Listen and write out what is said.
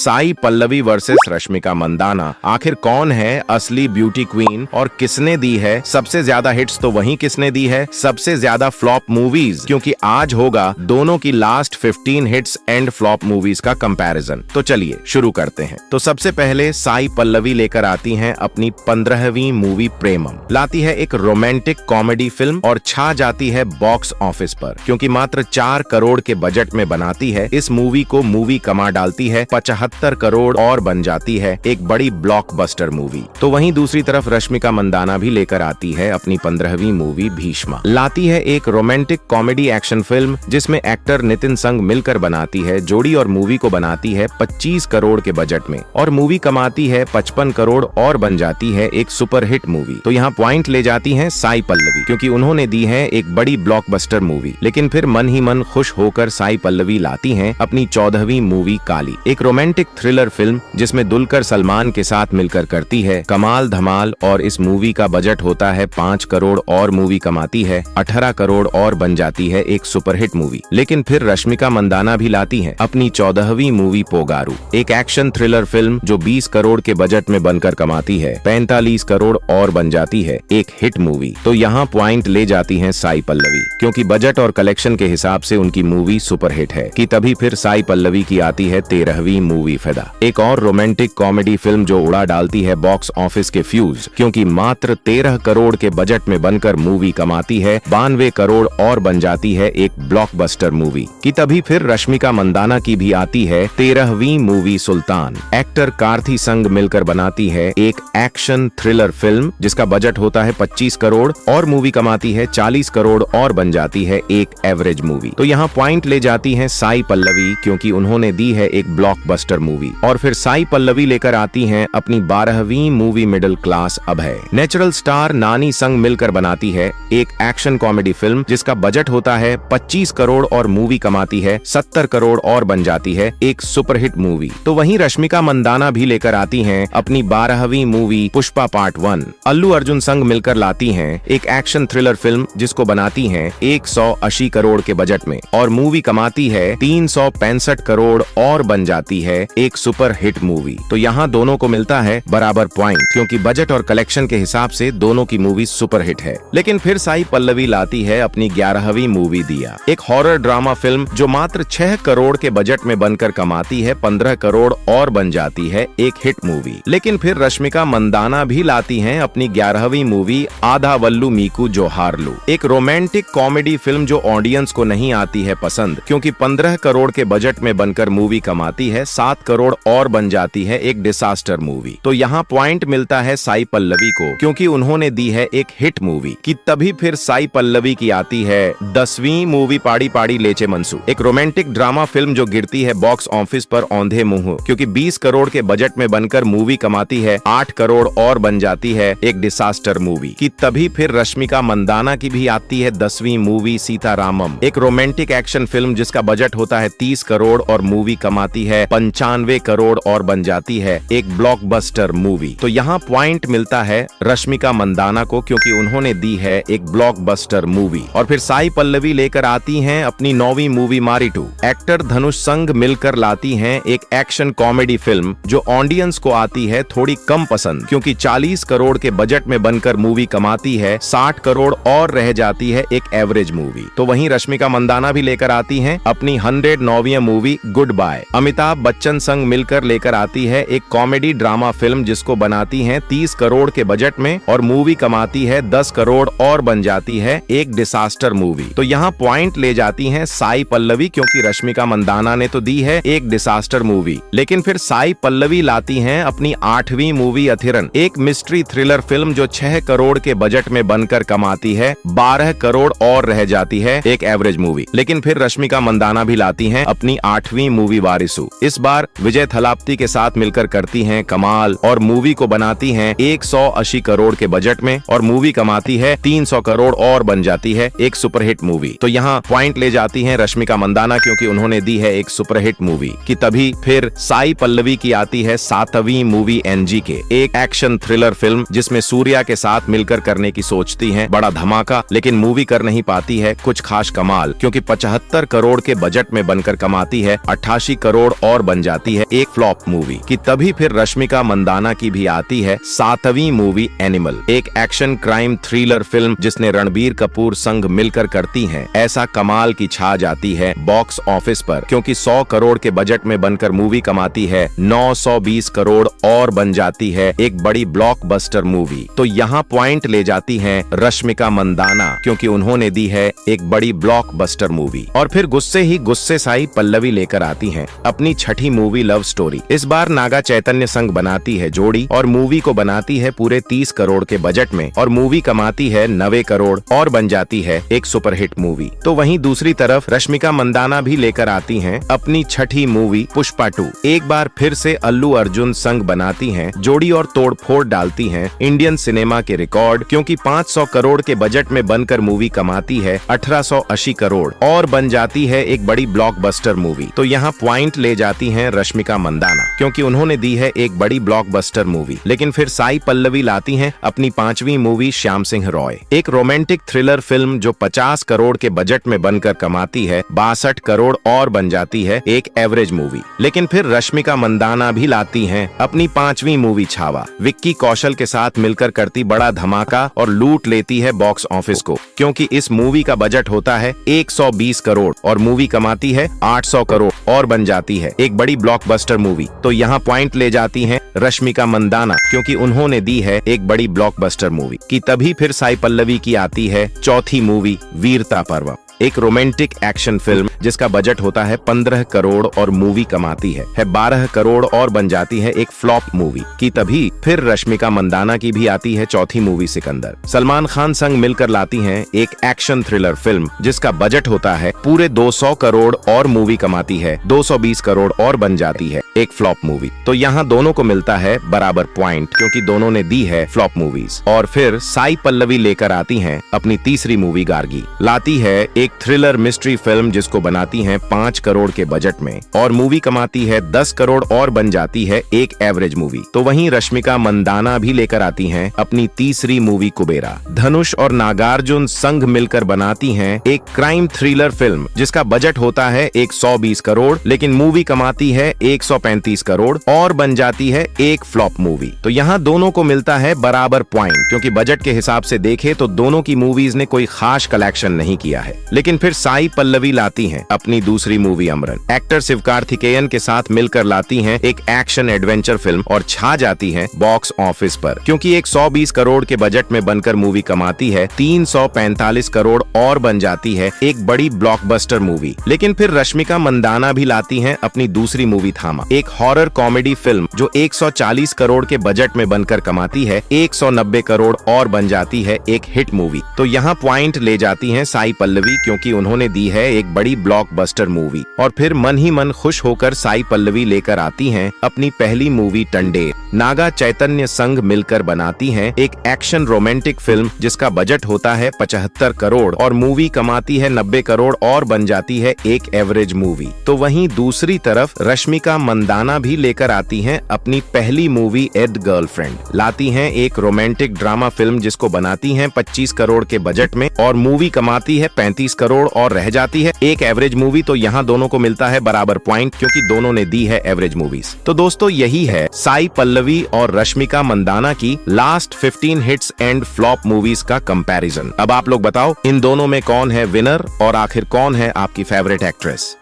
Sai Pallavi versus Rashmika Mandanna. आखिर कौन है असली ब्यूटी क्वीन और किसने दी है सबसे ज्यादा हिट्स, तो वहीं किसने दी है सबसे ज्यादा फ्लॉप मूवीज, क्योंकि आज होगा दोनों की last 15 hits and flop movies का कंपैरिजन। तो चलिए शुरू करते हैं। तो सबसे पहले साई पल्लवी लेकर आती हैं अपनी 15वीं मूवी प्रेमम। लाती है एक रोमांटिक कॉमेडी फिल्म और छा जाती है बॉक्स ऑफिस पर, क्योंकि मात्र 4 करोड़ के बजट में बनाती है इस मूवी को मूवी कमा डालती है 75 करोड़ और बन जाती है एक बड़ी ब्लॉकबस्टर मूवी। तो वहीं दूसरी तरफ रश्मिका मंदाना भी लेकर आती है अपनी 15वीं मूवी भीष्मा। लाती है एक रोमांटिक कॉमेडी एक्शन फिल्म जिसमें एक्टर नितिन संग मिलकर बनाती है जोड़ी और मूवी को बनाती है 25 करोड़ के बजट में और मूवी कमाती है 55 करोड़ और बन जाती है एक सुपरहिट मूवी। तो यहाँ पॉइंट ले जाती है साई पल्लवी, क्योंकि उन्होंने दी है एक बड़ी ब्लॉकबस्टर मूवी। लेकिन फिर मन ही मन खुश होकर साई पल्लवी लाती हैं अपनी 14वीं मूवी काली, एक रोमांटिक थ्रिलर फिल्म जिसमें दुलकर सलमान के साथ मिलकर करती है कमाल धमाल और इस मूवी का बजट होता है 5 करोड़ और मूवी कमाती है 18 करोड़ और बन जाती है एक सुपरहिट मूवी। लेकिन फिर रश्मिका मंदाना भी लाती है अपनी 14वीं मूवी पोगारू, एक एक्शन थ्रिलर फिल्म जो 20 करोड़ के बजट में बनकर कमाती है 45 करोड़ और बन जाती है एक हिट मूवी। तो यहाँ पॉइंट ले जाती है साई पल्लवी, क्योंकि बजट और कलेक्शन के हिसाब से उनकी मूवी सुपरहिट है। कि तभी फिर साई पल्लवी की आती है 13वीं मूवी फिदा, एक और रोमांटिक कॉमेडी फिल्म जो उड़ा डालती है बॉक्स ऑफिस के फ्यूज, क्योंकि मात्र 13 करोड़ के बजट में बनकर मूवी कमाती है 92 करोड़ और बन जाती है एक ब्लॉकबस्टर मूवी। कि तभी फिर रश्मिका मंदाना की भी आती है 13वीं मूवी सुल्तान। एक्टर कार्थी संग मिलकर बनाती है एक एक्शन थ्रिलर फिल्म जिसका बजट होता है 25 करोड़ और मूवी कमाती है 40 करोड़ और बन जाती है एक एवरेज मूवी। तो यहाँ पॉइंट ले जाती है साई पल्लवी, क्योंकि उन्होंने दी है एक ब्लॉकबस्टर मूवी। और फिर साई पल्लवी लेकर आती हैं अपनी 12वीं मूवी मिडिल क्लास अभय। नेचुरल स्टार नानी संग मिलकर बनाती है एक एक्शन कॉमेडी फिल्म जिसका बजट होता है 25 करोड़ और मूवी कमाती है 70 करोड़ और बन जाती है एक सुपरहिट मूवी। तो वहीं रश्मिका मंदाना भी लेकर आती हैं अपनी 12वीं मूवी पुष्पा पार्ट 1। अल्लू अर्जुन संग मिलकर लाती हैं एक एक्शन थ्रिलर फिल्म जिसको बनाती हैं 180 करोड़ के बजट में और मूवी कमाती है 365 करोड़ और बन जाती है एक सुपर हिट मूवी। तो यहाँ दोनों को मिलता है बराबर पॉइंट, क्योंकि बजट और कलेक्शन के हिसाब से दोनों की मूवी सुपर हिट है। लेकिन फिर साई पल्लवी लाती है अपनी 11वीं मूवी दिया, एक हॉरर ड्रामा फिल्म जो मात्र 6 करोड़ के बजट में बनकर कमाती है 15 करोड़ और बन जाती है एक हिट मूवी। लेकिन फिर रश्मिका मंदाना भी लाती हैं अपनी 11वीं मूवी आधा वल्लू मीकू जोहारलू, एक रोमांटिक कॉमेडी फिल्म जो ऑडियंस को नहीं आती है पसंद, क्योंकि 15 करोड़ के बजट में बनकर मूवी कमाती है 7 करोड़ और बन जाती है एक डिसास्टर मूवी। तो यहाँ पॉइंट मिलता है साई पल्लवी को, क्योंकि उन्होंने दी है एक हिट मूवी। कि तभी फिर साई पल्लवी की आती है 10वीं मूवी पाड़ी पाड़ी लेचे मनसू, एक रोमांटिक ड्रामा फिल्म जो गिरती है बॉक्स ऑफिस पर औंधे मुंह, क्योंकि 20 करोड़ के बजट में बनकर मूवी कमाती है 8 करोड़ और बन जाती है एक डिसास्टर मूवी। कि तभी फिर रश्मिका मंदाना की भी आती है 10वीं मूवी सीतारामम, एक रोमांटिक एक्शन फिल्म जिसका बजट होता है 30 करोड़ और मूवी कमाती है 95 करोड़ और बन जाती है एक ब्लॉकबस्टर मूवी। तो यहाँ पॉइंट मिलता है रश्मिका मंदाना को, क्योंकि उन्होंने दी है एक ब्लॉकबस्टर मूवी। और फिर साई पल्लवी लेकर आती हैं अपनी 9वीं मूवी मारी 2। एक्टर धनुष संग मिलकर लाती हैं एक एक्शन कॉमेडी फिल्म जो ऑडियंस को आती है थोड़ी कम पसंद, क्योंकि 40 करोड़ के बजट में बनकर मूवी कमाती है 60 करोड़ और रह जाती है एक एवरेज मूवी। तो वहीं रश्मिका मंदाना भी लेकर आती हैं अपनी 109वीं movie goodbye. Amitabh Bachchan संग मिलकर लेकर आती है एक कॉमेडी ड्रामा फिल्म जिसको बनाती हैं 30 करोड़ के बजट में और मूवी कमाती है 10 करोड़ और बन जाती है एक डिसास्टर मूवी। तो यहाँ पॉइंट ले जाती हैं साई पल्लवी, क्योंकि रश्मिका मंदाना ने तो दी है एक डिसास्टर मूवी। लेकिन फिर साई पल्लवी लाती हैं अपनी 8वीं मूवी अथिरन, एक मिस्ट्री थ्रिलर फिल्म जो 6 करोड़ के बजट में बनकर कमाती है 12 करोड़ और रह जाती है एक एवरेज मूवी। लेकिन फिर रश्मिका मंदाना भी लाती हैं अपनी 8वीं मूवी वारिसू। इस बार विजय थलापती के साथ मिलकर करती हैं कमाल और मूवी को बनाती हैं 180 करोड़ के बजट में और मूवी कमाती है 300 करोड़ और बन जाती है एक सुपरहिट मूवी। तो यहाँ पॉइंट ले जाती हैं रश्मिका मंदाना, क्योंकि उन्होंने दी है एक सुपरहिट मूवी। कि तभी फिर साई पल्लवी की आती है 7वीं मूवी एनजीके, एक एक्शन थ्रिलर फिल्म जिसमें सूर्या के साथ मिलकर करने की सोचती हैं बड़ा धमाका, लेकिन मूवी कर नहीं पाती है कुछ खास कमाल, क्योंकि 75 करोड़ के बजट में बनकर कमाती है 88 करोड़ और बन जाती है एक फ्लॉप मूवी कि तभी फिर रश्मिका मंदाना की भी आती है 7वीं मूवी एनिमल, एक एक्शन क्राइम थ्रिलर फिल्म जिसने रणबीर कपूर संग मिलकर करती है ऐसा कमाल की छा जाती है बॉक्स ऑफिस पर, क्योंकि 100 करोड़ के बजट में बनकर मूवी कमाती है 920 करोड़ और बन जाती है एक बड़ी ब्लॉकबस्टर मूवी। तो यहाँ पॉइंट ले जाती है रश्मिका मंदाना, क्योंकि उन्होंने दी है एक बड़ी ब्लॉकबस्टर मूवी। और फिर गुस्से ही गुस्से साई पल्लवी लेकर आती हैं अपनी छठी मूवी लव स्टोरी। इस बार नागा चैतन्य संग बनाती है जोड़ी और मूवी को बनाती है पूरे 30 करोड़ के बजट में और मूवी कमाती है 90 करोड़ और बन जाती है एक सुपरहिट मूवी। तो वहीं दूसरी तरफ रश्मिका मंदाना भी लेकर आती हैं अपनी छठी मूवी पुष्पा 2। एक बार फिर से अल्लू अर्जुन संग बनाती हैं जोड़ी और तोड़फोड़ डालती हैं इंडियन सिनेमा के रिकॉर्ड, क्योंकि 500 करोड़ के बजट में बनकर मूवी कमाती है 1880 करोड़ और बन जाती है एक बड़ी ब्लॉकबस्टर मूवी। तो यहाँ पॉइंट ले जाती हैं रश्मिका मंदाना, क्योंकि उन्होंने दी है एक बड़ी ब्लॉकबस्टर मूवी। लेकिन फिर साई पल्लवी लाती हैं अपनी 5वीं मूवी श्याम सिंह रॉय, एक रोमांटिक थ्रिलर फिल्म जो 50 करोड़ के बजट में बनकर कमाती है 62 करोड़ और बन जाती है एक एवरेज मूवी। लेकिन फिर रश्मिका मंदाना भी लाती हैं अपनी 5वीं मूवी छावा, विक्की कौशल के साथ मिलकर करती बड़ा धमाका और लूट लेती है बॉक्स ऑफिस को, क्योंकि इस मूवी का बजट होता है 120 करोड़ और मूवी कमाती है 800 करोड़ और बन जाती है एक बड़ी ब्लॉकबस्टर मूवी। तो यहाँ पॉइंट ले जाती हैं रश्मिका मंदाना, क्योंकि उन्होंने दी है एक बड़ी ब्लॉकबस्टर मूवी कि तभी फिर साई पल्लवी की आती है चौथी मूवी वीरता पर्व, एक रोमांटिक एक्शन फिल्म जिसका बजट होता है 15 करोड़ और मूवी कमाती है 12 करोड़ और बन जाती है एक फ्लॉप मूवी कि तभी फिर रश्मिका मंदाना की भी आती है चौथी मूवी सिकंदर। सलमान खान संग मिलकर लाती हैं एक एक्शन थ्रिलर फिल्म जिसका बजट होता है पूरे 200 करोड़ और मूवी कमाती है 220 करोड़ और बन जाती है एक फ्लॉप मूवी। तो यहाँ दोनों को मिलता है बराबर पॉइंट, क्योंकि दोनों ने दी है फ्लॉप मूवीज। और फिर साई पल्लवी लेकर आती हैं अपनी तीसरी मूवी गार्गी, लाती है एक थ्रिलर मिस्ट्री फिल्म जिसको बनाती हैं 5 करोड़ के बजट में और मूवी कमाती है 10 करोड़ और बन जाती है एक एवरेज मूवी। तो वहीं रश्मिका मंदाना भी लेकर आती हैं अपनी तीसरी मूवी कुबेरा, धनुष और नागार्जुन संग मिलकर बनाती हैं एक क्राइम थ्रिलर फिल्म जिसका बजट होता है 120 करोड़ लेकिन मूवी कमाती है 135 करोड़ और बन जाती है एक फ्लॉप मूवी। तो यहाँ दोनों को मिलता है बराबर पॉइंट, क्योंकि बजट के हिसाब से देखे तो दोनों की मूवीज ने कोई खास कलेक्शन नहीं किया है। लेकिन फिर साई पल्लवी लाती हैं अपनी दूसरी मूवी अमरन, एक्टर शिवकार्तिकेयन के साथ मिलकर लाती हैं एक एक्शन एडवेंचर फिल्म और छा जाती हैं बॉक्स ऑफिस पर, क्योंकि 120 करोड़ के बजट में बनकर मूवी कमाती है 345 करोड़ और बन जाती है एक बड़ी ब्लॉकबस्टर मूवी। लेकिन फिर रश्मिका मंदाना भी लाती हैं अपनी दूसरी मूवी थामा, एक हॉरर कॉमेडी फिल्म जो 140 करोड़ के बजट में बनकर कमाती है 190 करोड़ और बन जाती है एक हिट मूवी। तो यहाँ पॉइंट ले जाती हैं साई पल्लवी, क्योंकि उन्होंने दी है एक बड़ी ब्लॉकबस्टर मूवी। और फिर मन ही मन खुश होकर साई पल्लवी लेकर आती हैं अपनी पहली मूवी टंडेर, नागा चैतन्य संग मिलकर बनाती हैं एक एक्शन रोमांटिक फिल्म जिसका बजट होता है 75 करोड़ और मूवी कमाती है 90 करोड़ और बन जाती है एक एवरेज मूवी। तो वहीं दूसरी तरफ रश्मिका मंदाना भी लेकर आती हैं अपनी पहली मूवी एड गर्लफ्रेंड, लाती हैं एक रोमांटिक ड्रामा फिल्म जिसको बनाती हैं 25 करोड़ के बजट में और मूवी कमाती है 35 करोड़ और रह जाती है एक एवरेज मूवी। तो यहाँ दोनों को मिलता है बराबर पॉइंट, क्योंकि दोनों ने दी है एवरेज मूवीज। तो दोस्तों यही है साई पल्लवी और रश्मिका मंदाना की last 15 hits and flop movies का कंपैरिजन। अब आप लोग बताओ इन दोनों में कौन है विनर और आखिर कौन है आपकी फेवरेट एक्ट्रेस।